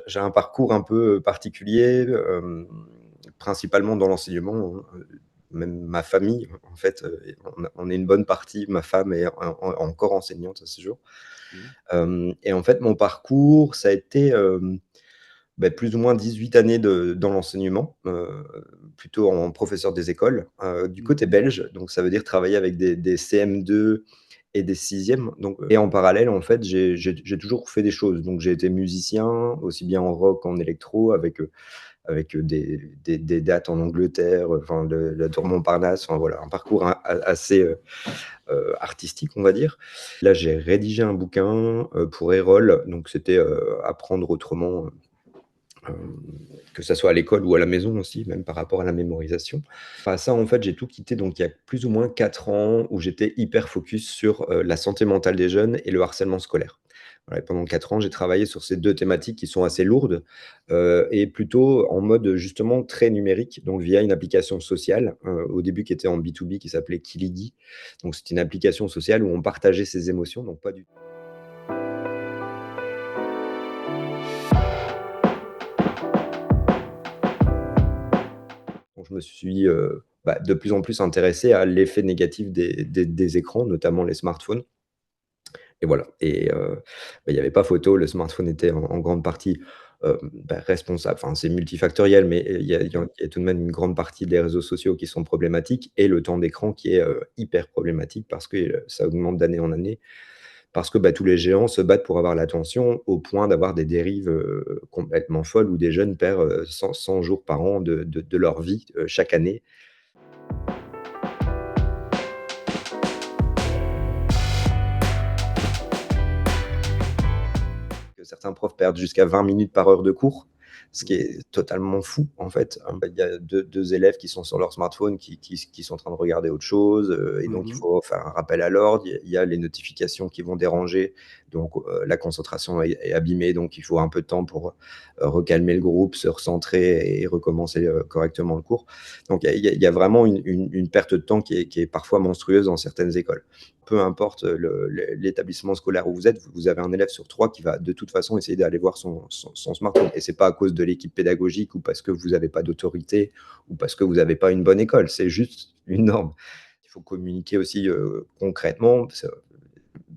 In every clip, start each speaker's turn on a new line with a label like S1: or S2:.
S1: J'ai un parcours un peu particulier, principalement dans l'enseignement, hein, même ma famille, en fait, on est une bonne partie, ma femme est encore enseignante à ce jour.
S2: Mmh.
S1: Et en fait, mon parcours, ça a été, plus ou moins 18 années dans l'enseignement, plutôt en professeur des écoles, du
S2: Mmh.
S1: côté belge. Donc ça veut dire travailler avec des CM2 et des 6e, donc et en parallèle, en fait, j'ai toujours fait des choses. Donc j'ai été musicien, aussi bien en rock qu'en électro avec des dates en Angleterre, enfin la tour Montparnasse, enfin voilà, un parcours assez, artistique, on va dire. Là, j'ai rédigé un bouquin, pour Erol, donc c'était, apprendre autrement, que ça soit à l'école ou à la maison aussi, même par rapport à la mémorisation. À ça, en fait, j'ai tout quitté donc il y a plus ou moins 4 ans où j'étais hyper focus sur, la santé mentale des jeunes et le harcèlement scolaire. Voilà, et pendant 4 ans, j'ai travaillé sur ces 2 thématiques qui sont assez lourdes, et plutôt en mode, justement très numérique, donc via une application sociale, au début qui était en B2B qui s'appelait Kilidi. Donc c'était une application sociale où on partageait ses émotions, donc pas du Donc je me suis, de plus en plus intéressé à l'effet négatif des écrans, notamment les smartphones et voilà il y avait pas photo, le smartphone était en grande partie, responsable, enfin c'est multifactoriel, mais il y a tout de même une grande partie des réseaux sociaux qui sont problématiques et le temps d'écran qui est, hyper problématique parce que, ça augmente d'année en année. Parce que, tous les géants se battent pour avoir l'attention au point d'avoir des dérives, complètement folles où des jeunes perdent, 100 jours par an de leur vie, chaque année. Que certains profs perdent jusqu'à 20 minutes par heure de cours, ce qui
S2: Mmh.
S1: est totalement fou, en fait. Il y a deux élèves qui sont sur leur smartphone, qui sont en train de regarder autre chose, et
S2: Mmh
S1: donc il
S2: mh.
S1: faut faire un rappel à l'ordre. Il y a les notifications qui vont déranger, donc la concentration est abîmée, donc il faut un peu de temps pour, recalmer le groupe, se recentrer et recommencer, correctement le cours. Donc il y a vraiment une perte de temps qui est parfois monstrueuse dans certaines écoles. Peu importe l'établissement scolaire où vous êtes, vous avez un élève sur 3 qui va de toute façon essayer d'aller voir son smartphone et c'est pas à cause de l'équipe pédagogique ou parce que vous avez pas d'autorité ou parce que vous avez pas une bonne école, c'est juste une norme. Il faut communiquer aussi, concrètement,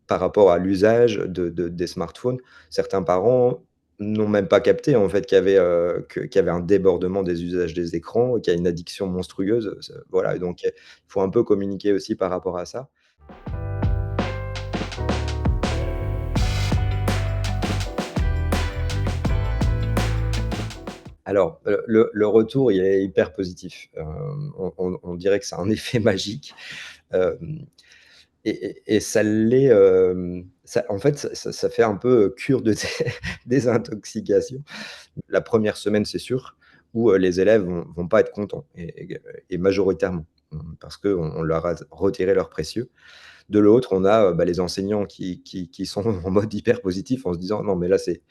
S1: par rapport à l'usage des smartphones. Certains parents n'ont même pas capté en fait qu'il y avait un débordement des usages des écrans, qu'il y a une addiction monstrueuse, voilà, donc il faut un peu communiquer aussi par rapport à ça. Alors, le retour, il est hyper positif. On dirait que c'est un effet magique, hem et ça l'est, ça en fait, ça fait un peu, cure de désintoxication. La première semaine, c'est sûr, où, les élèves vont pas être contents et majoritairement, parce qu'on on leur a retiré leur précieux. De l'autre, on a, les enseignants qui sont en mode hyper positif en se disant: «Non mais là, c'est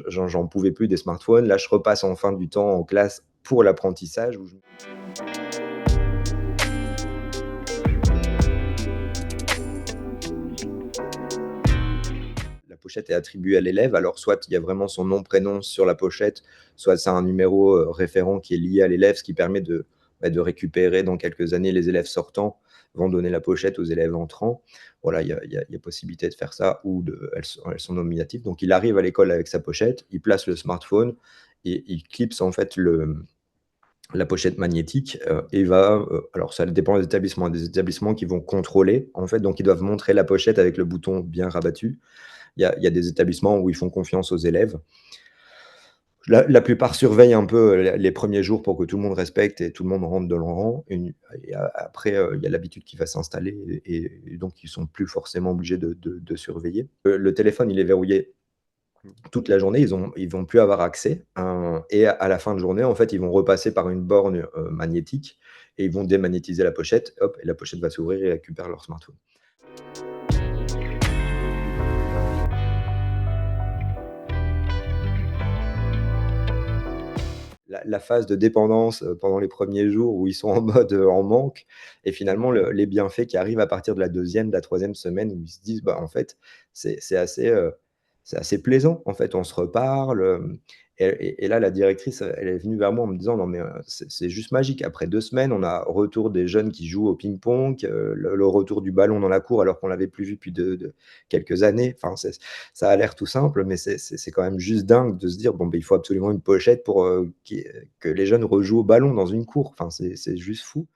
S1: j'en pouvais plus des smartphones. Là, je repasse enfin du temps en classe pour l'apprentissage où je la pochette est attribuée à l'élève. Alors soit il y a vraiment son nom, prénom sur la pochette, soit c'est un numéro, référent qui est lié à l'élève, ce qui permet de récupérer dans quelques années les élèves sortants vont donner la pochette aux élèves entrants. Voilà, il y a possibilité de faire ça ou elles sont nominatives. Donc il arrive à l'école avec sa pochette, il place le smartphone et il clipse en fait la pochette magnétique, et va, alors ça dépend des établissements. Il y a des établissements qui vont contrôler, en fait, donc ils doivent montrer la pochette avec le bouton bien rabattu. Il y a des établissements où ils font confiance aux élèves. La plupart surveillent un peu, les premiers jours pour que tout le monde respecte et tout le monde rentre dans le rang et après, il y a l'habitude qui va s'installer et donc ils sont plus forcément obligés de surveiller. Le téléphone, il est verrouillé toute la journée, ils vont plus avoir accès, et à la fin de journée, en fait, ils vont repasser par une borne, magnétique et ils vont démagnétiser la pochette, hop et la pochette va s'ouvrir et ils récupèrent leur smartphone. La phase de dépendance, pendant les premiers jours où ils sont en mode, en manque et finalement les bienfaits qui arrivent à partir de la deuxième, de la troisième semaine où ils se disent: «Bah, en fait, c'est assez, c'est assez plaisant, en fait, on se reparle, et là, la directrice, elle est venue vers moi en me disant: «Non mais, c'est juste magique. Après 2 semaines, on a retour des jeunes qui jouent au ping-pong, le retour du ballon dans la cour alors qu'on l'avait plus vu depuis de quelques années». Enfin, ça a l'air tout simple, mais c'est quand même juste dingue de se dire: «Bon, beh, il faut absolument une pochette pour, que les jeunes rejouent au ballon dans une cour». Enfin, c'est juste fou.